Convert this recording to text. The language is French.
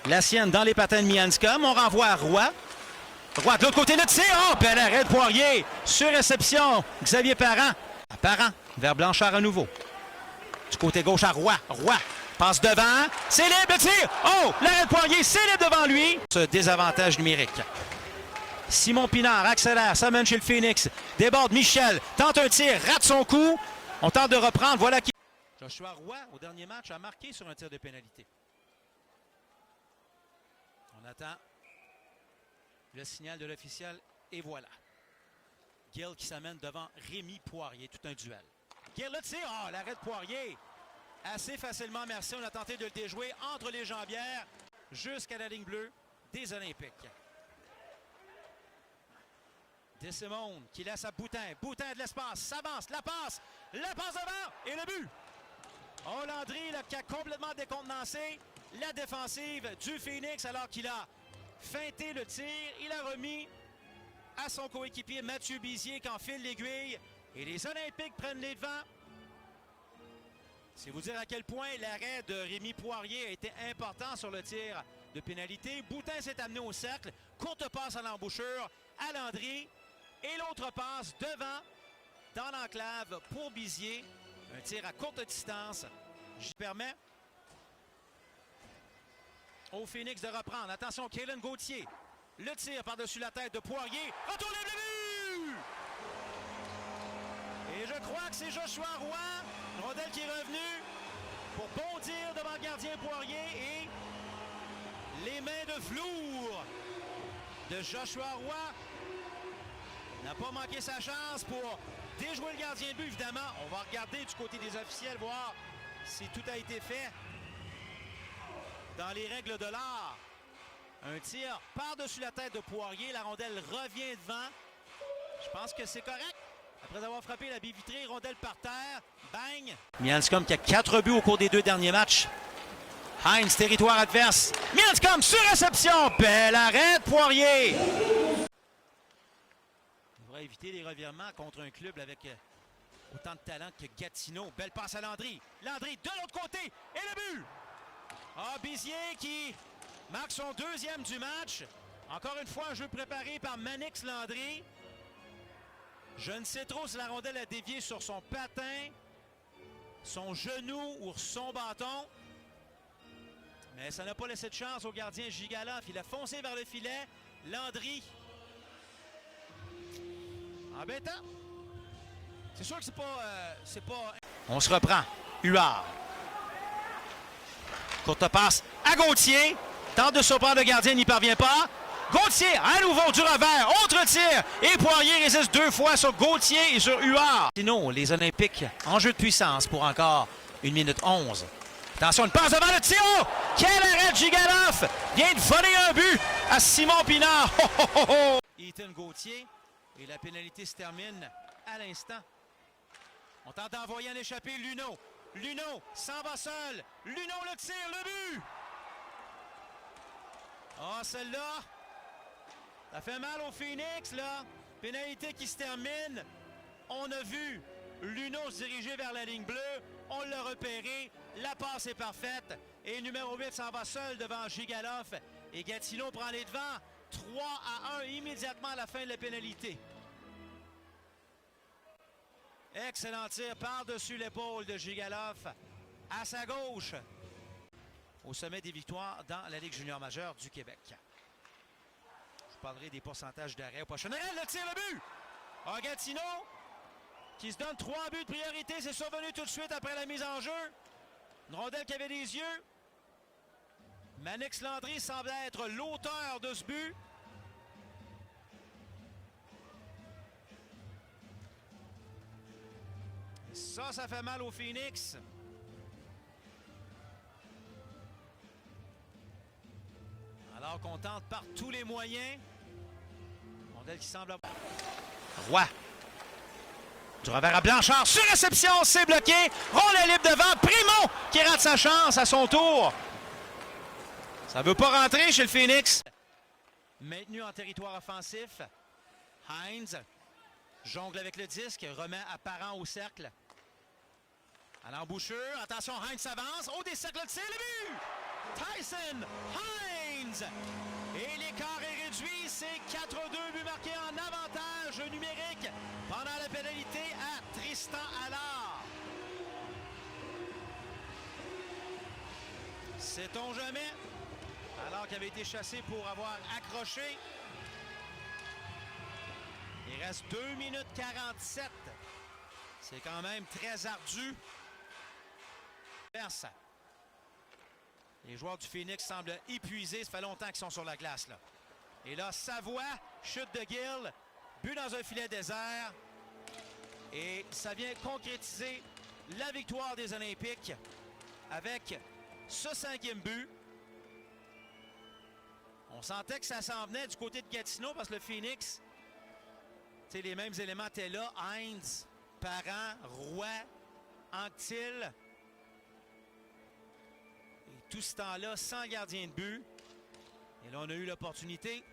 La sienne dans les patins de Mianscom. On renvoie à Roy. Roy de l'autre côté, le tir. Oh, bel arrêt de Poirier. Sur réception, Xavier Parent. Parent vers Blanchard à nouveau. Du côté gauche à Roy. Roy passe devant. C'est libre, le tir. Oh, l'arrêt de Poirier, c'est libre devant lui. Ce désavantage numérique. Simon Pinard accélère, ça mène chez le Phoenix. Déborde Michel, tente un tir, rate son coup. On tente de reprendre, voilà qui... Joshua Roy, au dernier match, a marqué sur un tir de pénalité. On attend le signal de l'officiel et voilà. Gill qui s'amène devant Rémi Poirier, tout un duel. Gill le tir, oh, l'arrêt de Poirier. Assez facilement, merci. On a tenté de le déjouer entre les jambières jusqu'à la ligne bleue des Olympiques. Desimone qui laisse à Boutin. Boutin de l'espace, s'avance, la passe devant et le but. Oh, Landry là, qui a complètement décontenancé la défensive du Phoenix alors qu'il a feinté le tir. Il a remis à son coéquipier Mathieu Bizier qui enfile l'aiguille et les Olympiques prennent les devants. C'est vous dire à quel point l'arrêt de Rémi Poirier a été important sur le tir de pénalité. Boutin s'est amené au cercle, courte passe à l'embouchure à Landry. Et l'autre passe devant, dans l'enclave pour Bizier. Un tir à courte distance. J'y permets au Phoenix de reprendre. Attention, Kaylen Gauthier. Le tir par-dessus la tête de Poirier. Retourne le but! Et je crois que c'est Joshua Roy, une rondelle qui est revenu pour bondir devant le gardien Poirier. Et les mains de velours de Joshua Roy. N'a pas manqué sa chance pour déjouer le gardien de but, évidemment. On va regarder du côté des officiels, voir si tout a été fait dans les règles de l'art. Un tir par-dessus la tête de Poirier. La rondelle revient devant. Je pense que c'est correct. Après avoir frappé la baie vitrée, rondelle par terre. Bang! Mianscom qui a 4 buts au cours des 2 derniers matchs. Heinz, territoire adverse. Mianscom sur réception. Bel arrêt de Poirier. Éviter les revirements contre un club avec autant de talent que Gatineau. Belle passe à Landry. Landry de l'autre côté. Et le but! Ah, Bizier qui marque son 2e du match. Encore une fois, un jeu préparé par Manix Landry. Je ne sais trop si la rondelle a dévié sur son patin, son genou ou son bâton. Mais ça n'a pas laissé de chance au gardien Gigaloff. Il a foncé vers le filet. Landry... embêtant. C'est sûr que c'est pas... On se reprend. Huard. Courte passe à Gauthier. Tente de surprendre le gardien, n'y parvient pas. Gauthier, à nouveau du revers. Autre tir. Et Poirier résiste 2 fois sur Gauthier et sur Huard. Sinon, les Olympiques en jeu de puissance pour encore 1 minute 11. Attention, une passe devant le tir. Oh! Quel arrêt de Gigaloff! Vient de voler un but à Simon Pinard. Oh, oh, oh, oh. Ethan Gauthier. Et la pénalité se termine à l'instant. On tente d'envoyer en échappé Luneau. Luneau s'en va seul. Luneau le tire, le but! Ah, celle-là, ça fait mal au Phoenix, là. Pénalité qui se termine. On a vu Luneau se diriger vers la ligne bleue. On l'a repéré. La passe est parfaite. Et le numéro 8 s'en va seul devant Gigaloff. Et Gatineau prend les devants. 3-1 immédiatement à la fin de la pénalité. Excellent tir par-dessus l'épaule de Gigaloff à sa gauche. Au sommet des victoires dans la Ligue junior majeure du Québec. Je vous parlerai des pourcentages d'arrêt au prochain. Elle le tire, le but! Ah, Gatineau qui se donne 3 buts de priorité. C'est survenu tout de suite après la mise en jeu. Une rondelle qui avait des yeux. Manix Landry semble être l'auteur de ce but. Ça fait mal au Phoenix. Alors qu'on tente par tous les moyens. Rondelle qui semble... Roy. Du revers à Blanchard. Sur réception, c'est bloqué. Rondelle libre devant. Primo qui rate sa chance à son tour. Ça ne veut pas rentrer chez le Phoenix. Maintenu en territoire offensif. Heinz jongle avec le disque. Remet à Parent au cercle. À l'embouchure. Attention, Heinz s'avance. Oh, des cercles de tir. Le but! Tyson Heinz! Hines. Et l'écart est réduit. C'est 4-2 buts marqués en avantage numérique pendant la pénalité à Tristan Allard. Sait-on jamais? Alors qu'il avait été chassé pour avoir accroché. Il reste 2 minutes 47. C'est quand même très ardu. Les joueurs du Phoenix semblent épuisés. Ça fait longtemps qu'ils sont sur la glace, là. Et là, Savoie, chute de Gill, but dans un filet désert. Et ça vient concrétiser la victoire des Olympiques avec ce 5e but. On sentait que ça s'en venait du côté de Gatineau parce que le Phoenix, les mêmes éléments étaient là. Hines, Parent, Roy, Anctil. Et tout ce temps-là, sans gardien de but. Et là, on a eu l'opportunité